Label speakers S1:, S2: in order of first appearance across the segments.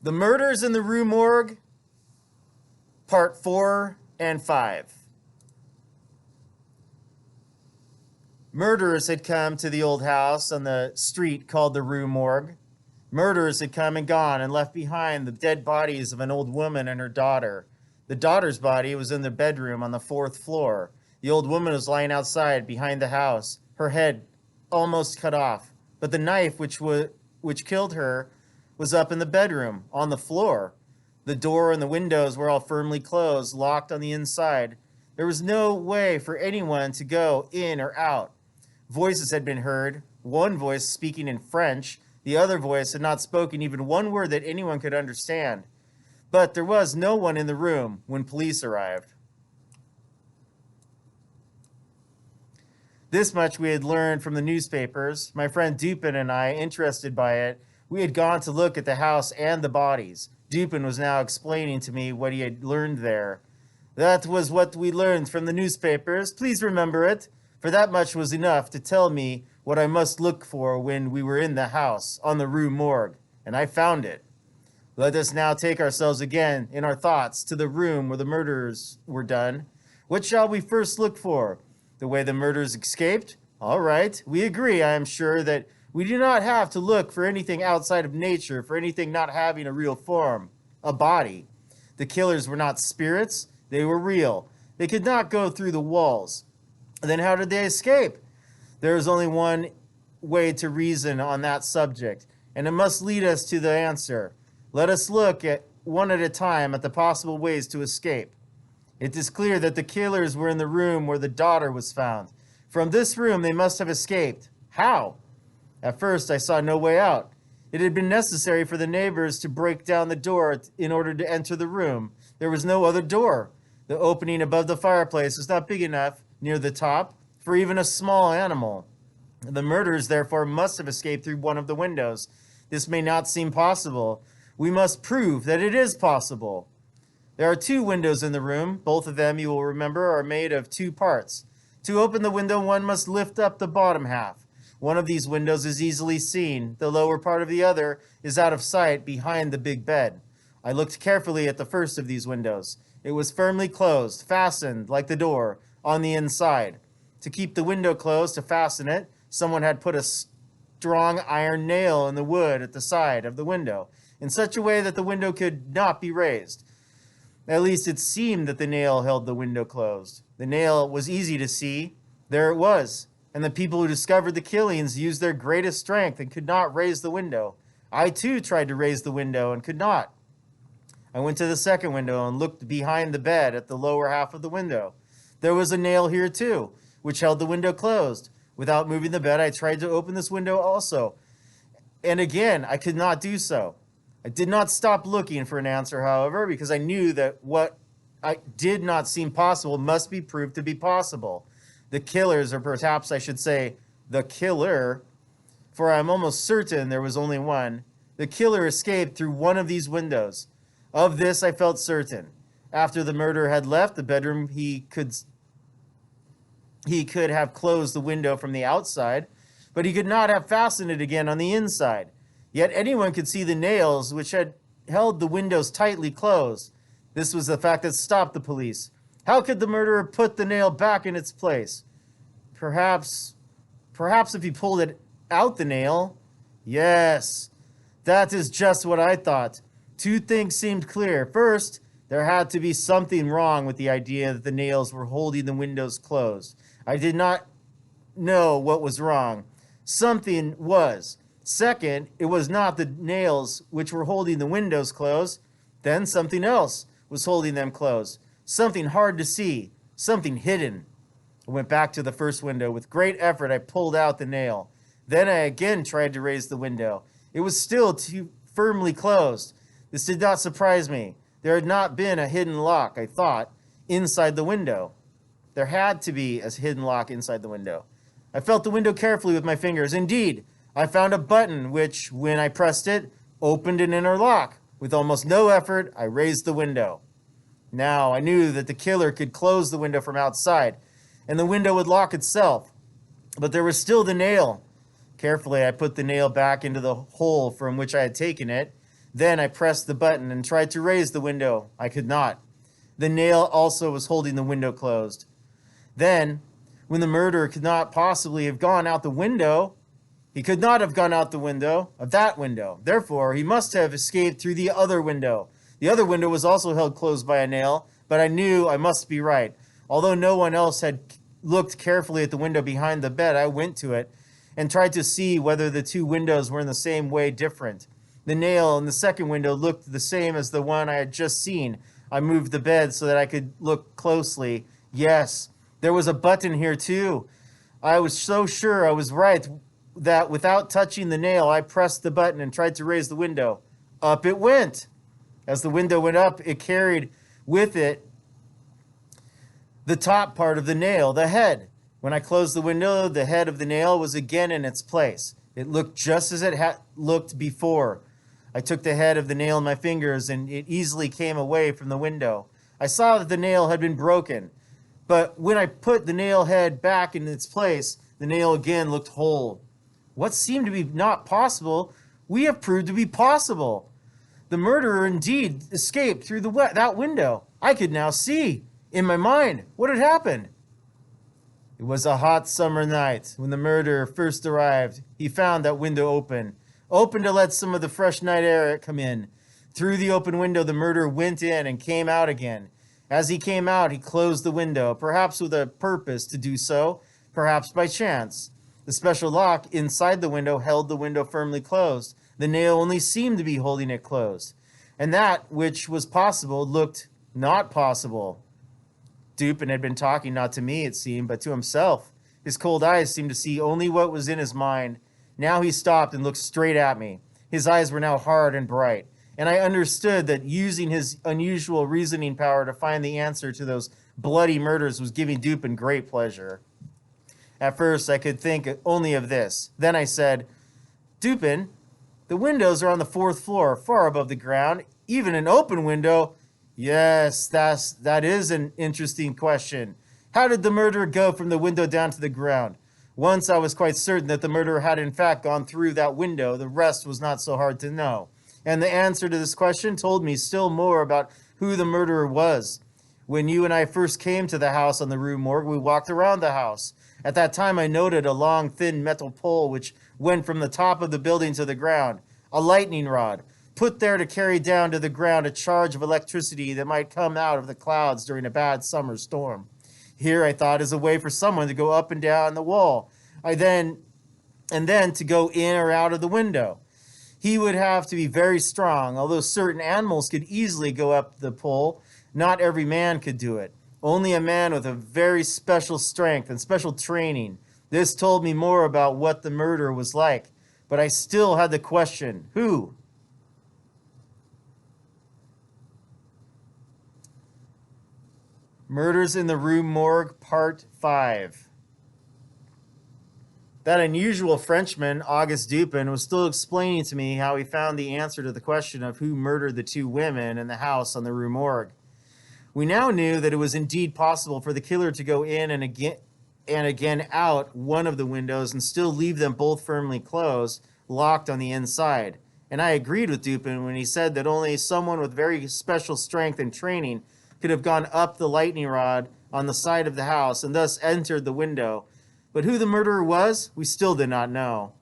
S1: The Murders in the Rue Morgue, Part 4 and 5. Murderers had come to the old house on the street called the Rue Morgue. Murderers had come and gone and left behind the dead bodies of an old woman and her daughter. The daughter's body was in the bedroom on the 4th floor. The old woman was lying outside behind the house, her head almost cut off. But the knife which killed her was up in the bedroom, on the floor. The door and the windows were all firmly closed, locked on the inside. There was no way for anyone to go in or out. Voices had been heard, one voice speaking in French. The other voice had not spoken even one word that anyone could understand. But there was no one in the room when police arrived. This much we had learned from the newspapers. My friend Dupin and I, interested by it, we had gone to look at the house and the bodies. Dupin was now explaining to me what he had learned there. That was what we learned from the newspapers. Please remember it, for that much was enough to tell me what I must look for when we were in the house on the Rue Morgue, and I found it. Let us now take ourselves again in our thoughts to the room where the murders were done. What shall we first look for? The way the murders escaped? All right, we agree, I am sure, that we do not have to look for anything outside of nature, for anything not having a real form, a body. The killers were not spirits, they were real. They could not go through the walls. Then how did they escape? There is only one way to reason on that subject, and it must lead us to the answer. Let us look at one at a time at the possible ways to escape. It is clear that the killers were in the room where the daughter was found. From this room they must have escaped. How? At first I saw no way out. It had been necessary for the neighbors to break down the door in order to enter the room. There was no other door. The opening above the fireplace was not big enough near the top for even a small animal. The murderers therefore must have escaped through one of the windows. This may not seem possible. We must prove that it is possible. There are 2 windows in the room. Both of them, you will remember, are made of 2 parts. To open the window, one must lift up the bottom half. One of these windows is easily seen. The lower part of the other is out of sight behind the big bed. I looked carefully at the first of these windows. It was firmly closed, fastened like the door, on the inside. To keep the window closed, to fasten it, someone had put a strong iron nail in the wood at the side of the window, in such a way that the window could not be raised. At least it seemed that the nail held the window closed. The nail was easy to see. There it was. And the people who discovered the killings used their greatest strength and could not raise the window. I too tried to raise the window and could not. I went to the second window and looked behind the bed at the lower half of the window. There was a nail here too, which held the window closed. Without moving the bed, I tried to open this window also. And again, I could not do so. I did not stop looking for an answer, however, because I knew that what I did not seem possible must be proved to be possible. The killers, or perhaps I should say the killer, for I'm almost certain there was only one. The killer escaped through one of these windows. Of this I felt certain. After the murderer had left the bedroom, he could have closed the window from the outside, but he could not have fastened it again on the inside. Yet anyone could see the nails which had held the windows tightly closed. This was the fact that stopped the police. How could the murderer put the nail back in its place? Perhaps if he pulled it out the nail. Yes, that is just what I thought. 2 things seemed clear. First, there had to be something wrong with the idea that the nails were holding the windows closed. I did not know what was wrong. Something was. Second, it was not the nails which were holding the windows closed. Then something else was holding them closed. Something hard to see, something hidden. I went back to the first window. With great effort, I pulled out the nail. Then I again tried to raise the window. It was still too firmly closed. This did not surprise me. There had not been a hidden lock, I thought, inside the window. There had to be a hidden lock inside the window. I felt the window carefully with my fingers. Indeed, I found a button which, when I pressed it, opened an inner lock. With almost no effort, I raised the window. Now, I knew that the killer could close the window from outside, and the window would lock itself. But there was still the nail. Carefully, I put the nail back into the hole from which I had taken it. Then I pressed the button and tried to raise the window. I could not. The nail also was holding the window closed. Then, when the murderer could not possibly have gone out the window, he could not have gone out the window of that window. Therefore, he must have escaped through the other window. The other window was also held closed by a nail, but I knew I must be right. Although no one else had looked carefully at the window behind the bed, I went to it and tried to see whether the two windows were in the same way different. The nail in the second window looked the same as the one I had just seen. I moved the bed so that I could look closely. Yes, there was a button here too. I was so sure I was right that without touching the nail, I pressed the button and tried to raise the window. Up it went. As the window went up, it carried with it the top part of the nail, the head. When I closed the window, the head of the nail was again in its place. It looked just as it had looked before. I took the head of the nail in my fingers, and it easily came away from the window. I saw that the nail had been broken, but when I put the nail head back in its place, the nail again looked whole. What seemed to be not possible, we have proved to be possible. The murderer indeed escaped through that window. I could now see, in my mind, what had happened. It was a hot summer night when the murderer first arrived. He found that window open to let some of the fresh night air come in. Through the open window, the murderer went in and came out again. As he came out, he closed the window, perhaps with a purpose to do so, perhaps by chance. The special lock inside the window held the window firmly closed. The nail only seemed to be holding it closed. And that which was possible looked not possible. Dupin had been talking not to me, it seemed, but to himself. His cold eyes seemed to see only what was in his mind. Now he stopped and looked straight at me. His eyes were now hard and bright, and I understood that using his unusual reasoning power to find the answer to those bloody murders was giving Dupin great pleasure. At first, I could think only of this. Then I said, Dupin, the windows are on the 4th floor, far above the ground. Even an open window. Yes, that is an interesting question. How did the murderer go from the window down to the ground? Once I was quite certain that the murderer had in fact gone through that window. The rest was not so hard to know. And the answer to this question told me still more about who the murderer was. When you and I first came to the house on the Rue Morgue, we walked around the house. At that time, I noted a long, thin metal pole which went from the top of the building to the ground, a lightning rod, put there to carry down to the ground a charge of electricity that might come out of the clouds during a bad summer storm. Here, I thought, is a way for someone to go up and down the wall, and then to go in or out of the window. He would have to be very strong. Although certain animals could easily go up the pole, not every man could do it. Only a man with a very special strength and special training. This told me more about what the murder was like, but I still had the question, who? Murders in the Rue Morgue, Part 5. That unusual Frenchman, Auguste Dupin, was still explaining to me how he found the answer to the question of who murdered the two women in the house on the Rue Morgue. We now knew that it was indeed possible for the killer to go in and again out one of the windows and still leave them both firmly closed, locked on the inside. And I agreed with Dupin when he said that only someone with very special strength and training could have gone up the lightning rod on the side of the house and thus entered the window. But who the murderer was, we still did not know.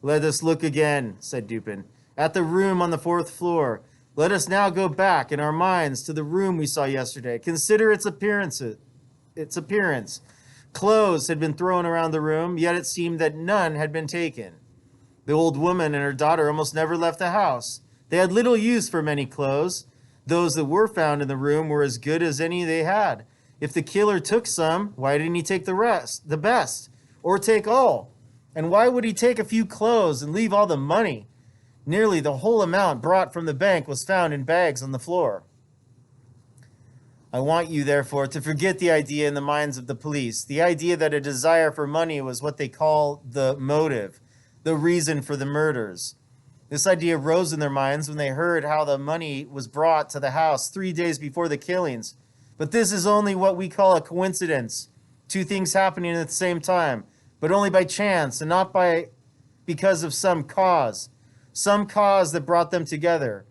S1: Let us look again, said Dupin, at the room on the 4th floor. Let us now go back in our minds to the room we saw yesterday. Consider its appearance. Clothes had been thrown around the room, yet it seemed that none had been taken. The old woman and her daughter almost never left the house. They had little use for many clothes. Those that were found in the room were as good as any they had. If the killer took some, why didn't he take the best, or take all? And why would he take a few clothes and leave all the money? Nearly the whole amount brought from the bank was found in bags on the floor. I want you, therefore, to forget the idea in the minds of the police, the idea that a desire for money was what they call the motive, the reason for the murders. This idea rose in their minds when they heard how the money was brought to the house 3 days before the killings. But this is only what we call a coincidence. Two things happening at the same time, but only by chance and not because of some cause that brought them together.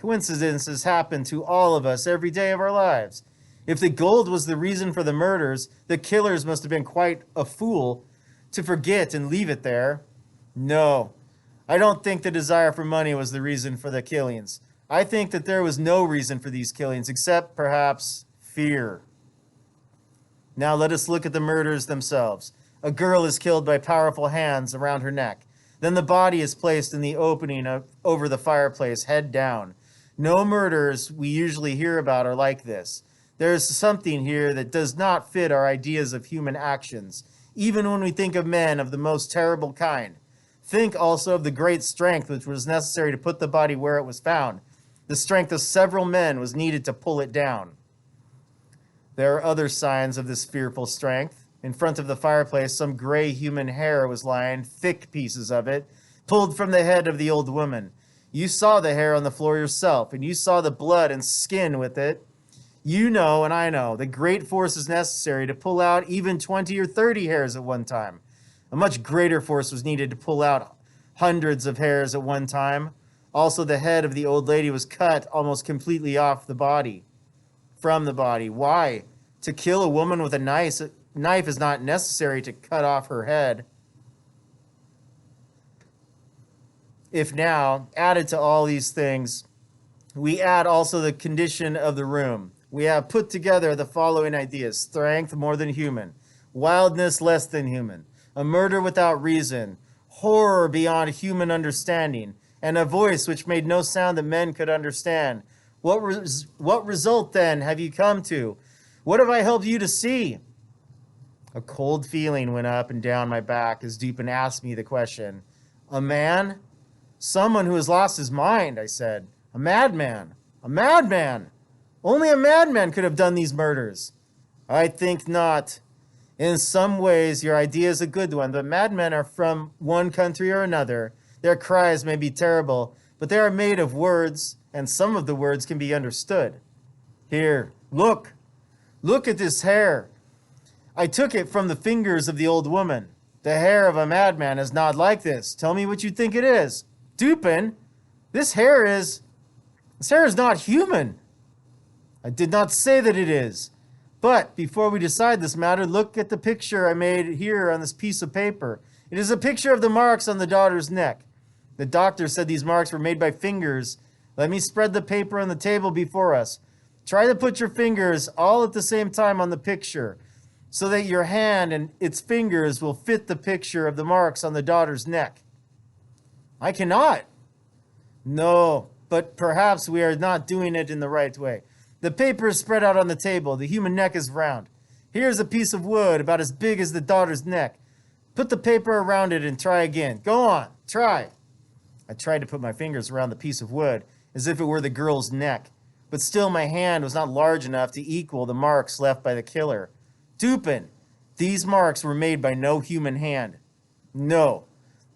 S1: Coincidences happen to all of us every day of our lives. If the gold was the reason for the murders, the killers must have been quite a fool to forget and leave it there. No, I don't think the desire for money was the reason for the killings. I think that there was no reason for these killings except perhaps fear. Now let us look at the murders themselves. A girl is killed by powerful hands around her neck. Then the body is placed in the opening over the fireplace, head down. No murders we usually hear about are like this. There is something here that does not fit our ideas of human actions, even when we think of men of the most terrible kind. Think also of the great strength which was necessary to put the body where it was found. The strength of several men was needed to pull it down. There are other signs of this fearful strength. In front of the fireplace, some gray human hair was lying, thick pieces of it, pulled from the head of the old woman. You saw the hair on the floor yourself, and you saw the blood and skin with it. You know, and I know, the great force is necessary to pull out even 20 or 30 hairs at one time. A much greater force was needed to pull out hundreds of hairs at one time. Also, the head of the old lady was cut almost completely off the body, from the body. Why? To kill a woman with a knife is not necessary to cut off her head. If now, added to all these things, we add also the condition of the room, we have put together the following ideas: strength more than human, wildness less than human, a murder without reason, horror beyond human understanding, and a voice which made no sound that men could understand. What result, then, have you come to? What have I helped you to see? A cold feeling went up and down my back as Dupin asked me the question. A man? Someone who has lost his mind, I said. A madman. A madman. Only a madman could have done these murders. I think not. In some ways, your idea is a good one, but madmen are from one country or another. Their cries may be terrible, but they are made of words, and some of the words can be understood. Here, look. Look at this hair. I took it from the fingers of the old woman. The hair of a madman is not like this. Tell me what you think it is. Dupin, this hair is not human. I did not say that it is. But before we decide this matter, look at the picture I made here on this piece of paper. It is a picture of the marks on the daughter's neck. The doctor said these marks were made by fingers. Let me spread the paper on the table before us. Try to put your fingers all at the same time on the picture, so that your hand and its fingers will fit the picture of the marks on the daughter's neck. I cannot. No, but perhaps we are not doing it in the right way. The paper is spread out on the table. The human neck is round. Here's a piece of wood about as big as the daughter's neck. Put the paper around it and try again. Go on, try. I tried to put my fingers around the piece of wood as if it were the girl's neck, but still my hand was not large enough to equal the marks left by the killer. Dupin, these marks were made by no human hand. No,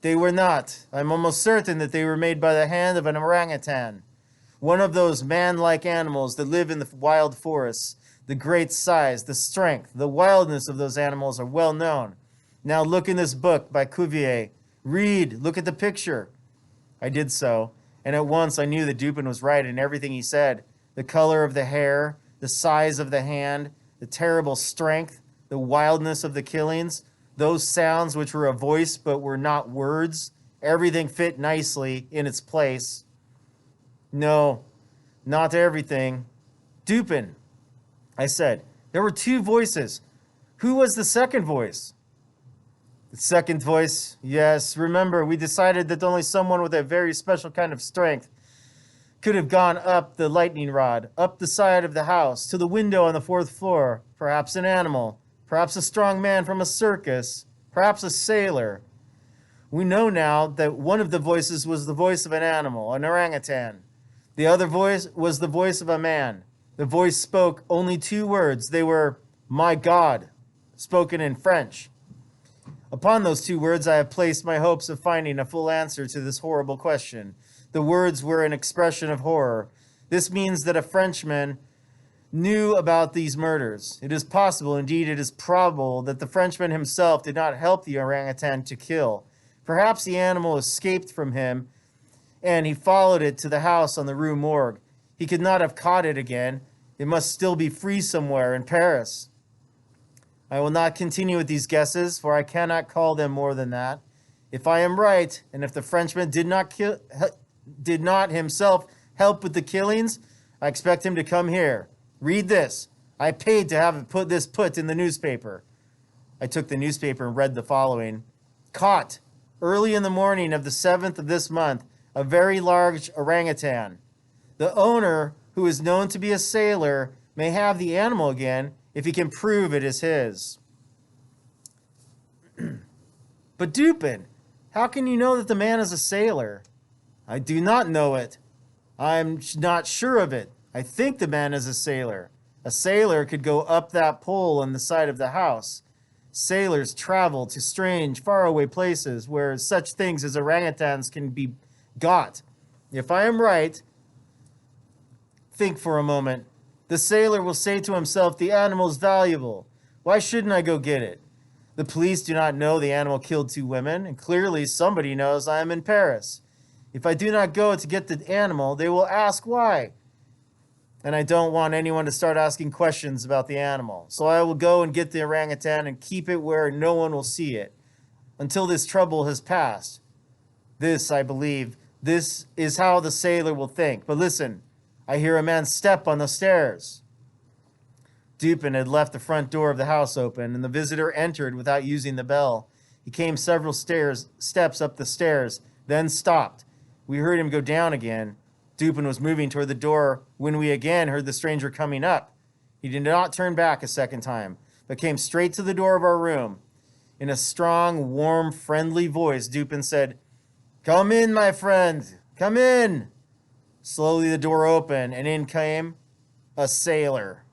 S1: they were not. I'm almost certain that they were made by the hand of an orangutan, one of those man-like animals that live in the wild forests. The great size, the strength, the wildness of those animals are well known. Now look in this book by Cuvier. Read, look at the picture. I did so, and at once I knew that Dupin was right in everything he said. The color of the hair, the size of the hand, the terrible strength, the wildness of the killings, those sounds which were a voice but were not words, everything fit nicely in its place. No, not everything. Dupin, I said, there were two voices. Who was the second voice? The second voice, yes, remember, we decided that only someone with a very special kind of strength could have gone up the lightning rod, up the side of the house, to the window on the fourth floor. Perhaps an animal, perhaps a strong man from a circus, perhaps a sailor. We know now that one of the voices was the voice of an animal, an orangutan. The other voice was the voice of a man. The voice spoke only two words. They were, "My God," spoken in French. Upon those two words, I have placed my hopes of finding a full answer to this horrible question. The words were an expression of horror. This means that a Frenchman knew about these murders. It is possible, indeed it is probable, that the Frenchman himself did not help the orangutan to kill. Perhaps the animal escaped from him and he followed it to the house on the Rue Morgue. He could not have caught it again. It must still be free somewhere in Paris. I will not continue with these guesses, for I cannot call them more than that. If I am right, and if the Frenchman did not himself help with the killings, I expect him to come here. Read this. I paid to have this put in the newspaper. I took the newspaper and read the following. Caught, early in the morning of the 7th of this month, a very large orangutan. The owner, who is known to be a sailor, may have the animal again if he can prove it is his. But Dupin, how can you know that the man is a sailor? I do not know it. I'm not sure of it. I think the man is a sailor. A sailor could go up that pole on the side of the house. Sailors travel to strange, faraway places where such things as orangutans can be got. If I am right, think for a moment. The sailor will say to himself, the animal is valuable. Why shouldn't I go get it? The police do not know the animal killed 2 women, and clearly somebody knows I am in Paris. If I do not go to get the animal, they will ask why. And I don't want anyone to start asking questions about the animal. So I will go and get the orangutan and keep it where no one will see it until this trouble has passed. This, I believe, this is how the sailor will think. But listen, I hear a man's step on the stairs. Dupin had left the front door of the house open, and the visitor entered without using the bell. He came several steps up the stairs, then stopped. We heard him go down again. Dupin was moving toward the door when we again heard the stranger coming up. He did not turn back a second time, but came straight to the door of our room. In a strong, warm, friendly voice, Dupin said, "Come in, my friend, come in." Slowly the door opened, and in came a sailor.